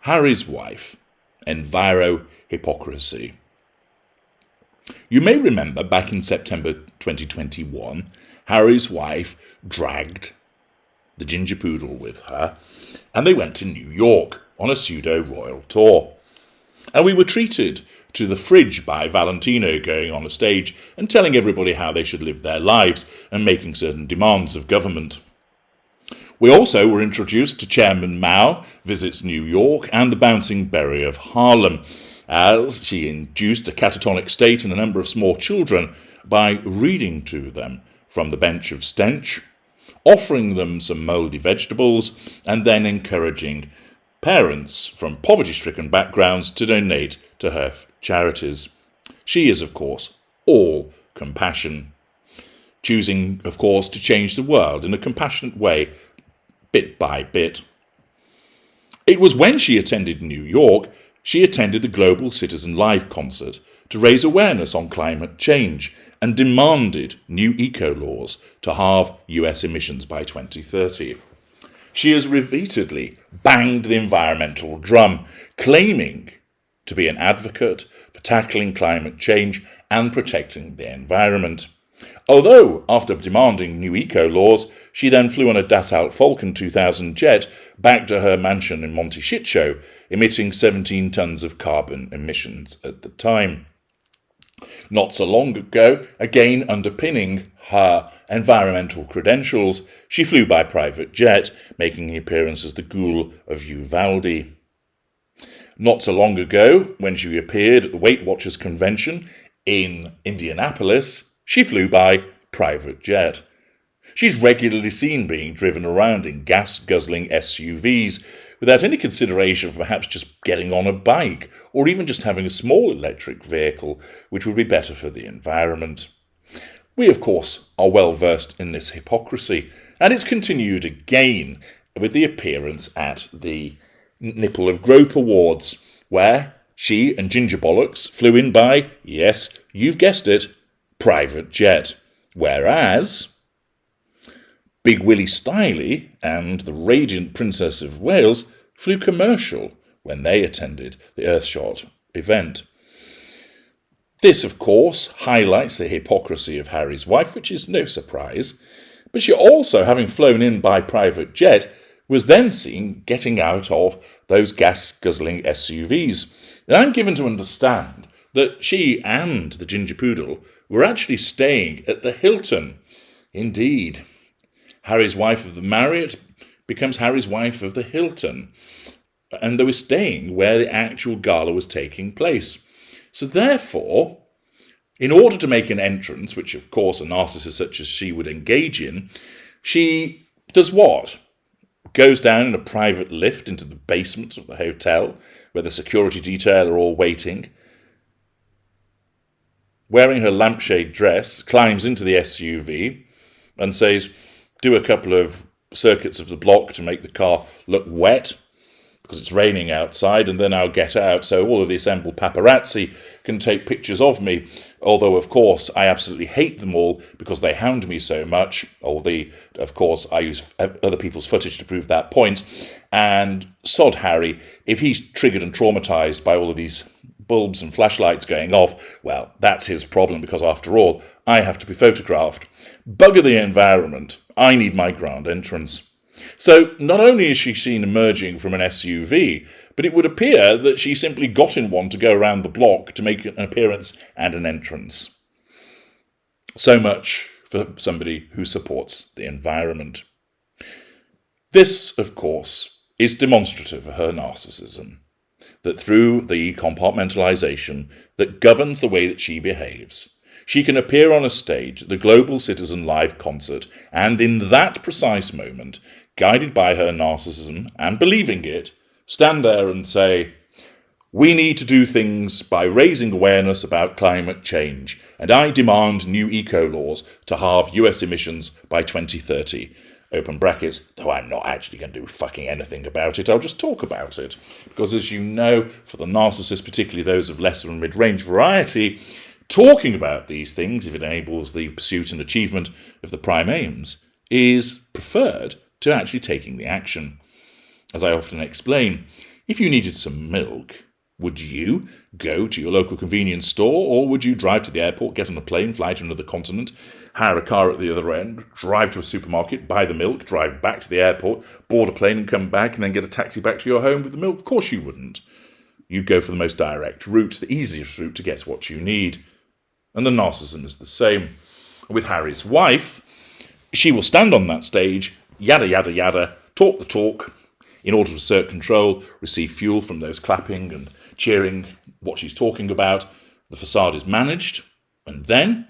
Harry's wife, Enviro Hypocrisy. You may remember back in September 2021, Harry's wife dragged the ginger poodle with her, and they went to New York on a pseudo-royal tour. And we were treated to the fridge by Valentino going on a stage and telling everybody how they should live their lives and making certain demands of government. We also were introduced to Chairman Mao visits New York and the bouncing berry of Harlem, as she induced a catatonic state in a number of small children by reading to them from the bench of stench, offering them some mouldy vegetables, and then encouraging parents from poverty-stricken backgrounds to donate to her charities. She is, of course, all compassion, choosing, of course, to change the world in a compassionate way, bit by bit. It was when she attended New York, she attended the Global Citizen Live concert to raise awareness on climate change and demanded new eco-laws to halve US emissions by 2030. She has repeatedly banged the environmental drum, claiming to be an advocate for tackling climate change and protecting the environment. Although, after demanding new eco-laws, she then flew on a Dassault Falcon 2000 jet back to her mansion in Monte Shitshow, emitting 17 tons of carbon emissions at the time. Not so long ago, again underpinning her environmental credentials, she flew by private jet, making an appearance as the ghoul of Uvalde. Not so long ago, when she appeared at the Weight Watchers convention in Indianapolis, she flew by private jet. She's regularly seen being driven around in gas-guzzling SUVs without any consideration for perhaps just getting on a bike or even just having a small electric vehicle, which would be better for the environment. We, of course, are well versed in this hypocrisy, and it's continued again with the appearance at the Nipple of Grope Awards, where she and Ginger Bollocks flew in by, yes, you've guessed it, private jet, whereas Big Willie Styley and the Radiant Princess of Wales flew commercial when they attended the Earthshot event. This, of course, highlights the hypocrisy of Harry's wife, which is no surprise, but she also, having flown in by private jet, was then seen getting out of those gas-guzzling SUVs. And I'm given to understand that she and the ginger poodle were actually staying at the Hilton. Indeed, Harry's wife of the Marriott becomes Harry's wife of the Hilton. And they were staying where the actual gala was taking place. So therefore, in order to make an entrance, which of course a narcissist such as she would engage in, she does what? Goes down in a private lift into the basement of the hotel, where the security detail are all waiting, wearing her lampshade dress, climbs into the SUV and says, do a couple of circuits of the block to make the car look wet, because it's raining outside, and then I'll get out so all of the assembled paparazzi can take pictures of me. Although, of course, I absolutely hate them all because they hound me so much. Of course, I use other people's footage to prove that point. And sod Harry, if he's triggered and traumatised by all of these bulbs and flashlights going off, well, that's his problem, because after all, I have to be photographed. Bugger the environment. I need my grand entrance. So not only is she seen emerging from an SUV, but it would appear that she simply got in one to go around the block to make an appearance and an entrance. So much for somebody who supports the environment. This, of course, is demonstrative of her narcissism, that through the compartmentalization that governs the way that she behaves, she can appear on a stage at the Global Citizen Live concert, and in that precise moment, guided by her narcissism and believing it, stand there and say, we need to do things by raising awareness about climate change, and I demand new eco-laws to halve US emissions by 2030. Open brackets, though I'm not actually going to do fucking anything about it, I'll just talk about it. Because as you know, for the narcissists, particularly those of lesser and mid-range variety, talking about these things, if it enables the pursuit and achievement of the prime aims, is preferred to actually taking the action. As I often explain, If you needed some milk, would you go to your local convenience store, or would you drive to the airport, get on a plane, fly to another continent, hire a car at the other end, drive to a supermarket, buy the milk, drive back to the airport, board a plane and come back, and then get a taxi back to your home with the milk? Of course you wouldn't. You'd go for the most direct route, the easiest route to get what you need. And the narcissism is the same. With Harry's wife, she will stand on that stage, yada, yada, yada, talk the talk, in order to assert control, receive fuel from those clapping and cheering what she's talking about. The facade is managed, and then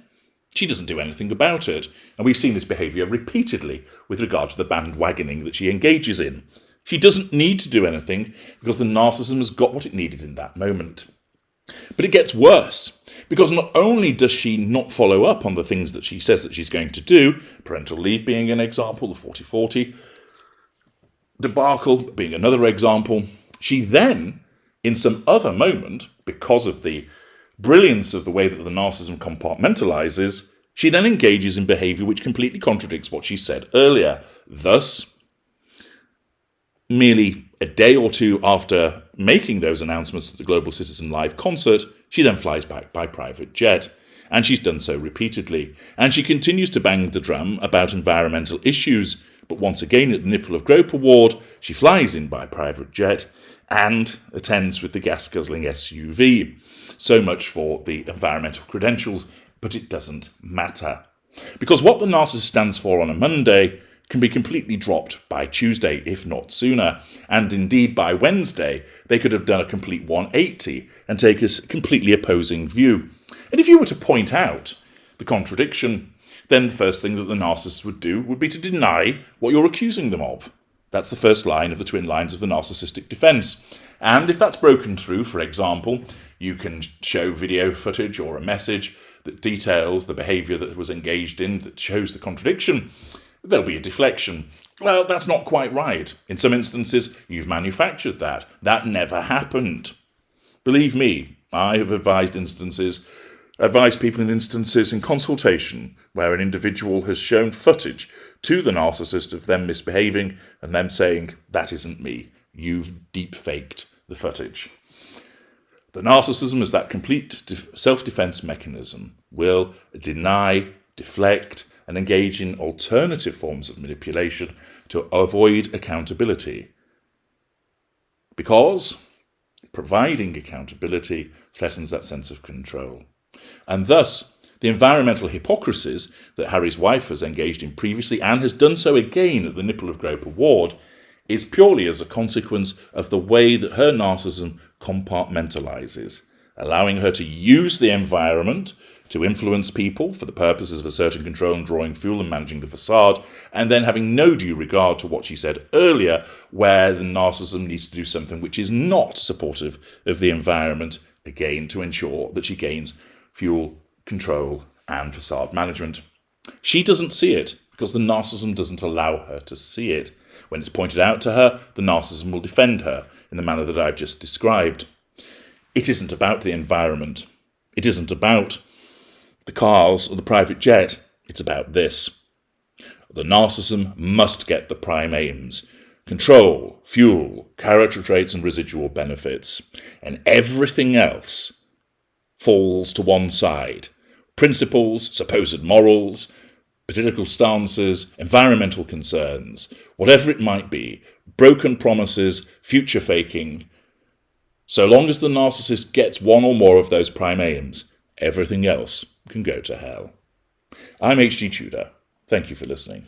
she doesn't do anything about it. And we've seen this behaviour repeatedly with regard to the bandwagoning that she engages in. She doesn't need to do anything because the narcissism has got what it needed in that moment. But it gets worse, because not only does she not follow up on the things that she says that she's going to do, parental leave being an example, the 40-40 debacle being another example, she then, in some other moment, because of the brilliance of the way that the narcissism compartmentalizes, she then engages in behaviour which completely contradicts what she said earlier. Thus, merely a day or two after making those announcements at the Global Citizen Live concert, she then flies back by private jet. And she's done so repeatedly. And she continues to bang the drum about environmental issues. But once again, at the Nipple of Grope Award, she flies in by private jet and attends with the gas-guzzling SUV. So much for the environmental credentials, but it doesn't matter. Because what the narcissist stands for on a Monday can be completely dropped by Tuesday, if not sooner. And indeed, by Wednesday, they could have done a complete 180 and take a completely opposing view. And if you were to point out the contradiction, then the first thing that the narcissist would do would be to deny what you're accusing them of. That's the first line of the twin lines of the narcissistic defence. And if that's broken through, for example, you can show video footage or a message that details the behaviour that was engaged in, that shows the contradiction, there'll be a deflection. Well, that's not quite right. In some instances, you've manufactured that. That never happened. Believe me, I have advised people in instances in consultation where an individual has shown footage to the narcissist of them misbehaving and them saying, that isn't me, you've deep-faked the footage. The narcissism is that complete self-defense mechanism, will deny, deflect, and engage in alternative forms of manipulation to avoid accountability. Because providing accountability threatens that sense of control. And thus, the environmental hypocrisies that Harry's wife has engaged in previously and has done so again at the Nipple of Grope Award is purely as a consequence of the way that her narcissism compartmentalizes, allowing her to use the environment to influence people for the purposes of asserting control and drawing fuel and managing the facade, and then having no due regard to what she said earlier, where the narcissism needs to do something which is not supportive of the environment, again to ensure that she gains fuel, control, and facade management. She doesn't see it because the narcissism doesn't allow her to see it. When it's pointed out to her, the narcissism will defend her in the manner that I've just described. It isn't about the environment. It isn't about the cars or the private jet. It's about this. The narcissism must get the prime aims: control, fuel, character traits, and residual benefits. And everything else falls to one side. Principles, supposed morals, political stances, environmental concerns, whatever it might be, broken promises, future faking. So long as the narcissist gets one or more of those prime aims, everything else can go to hell. I'm H.G. Tudor. Thank you for listening.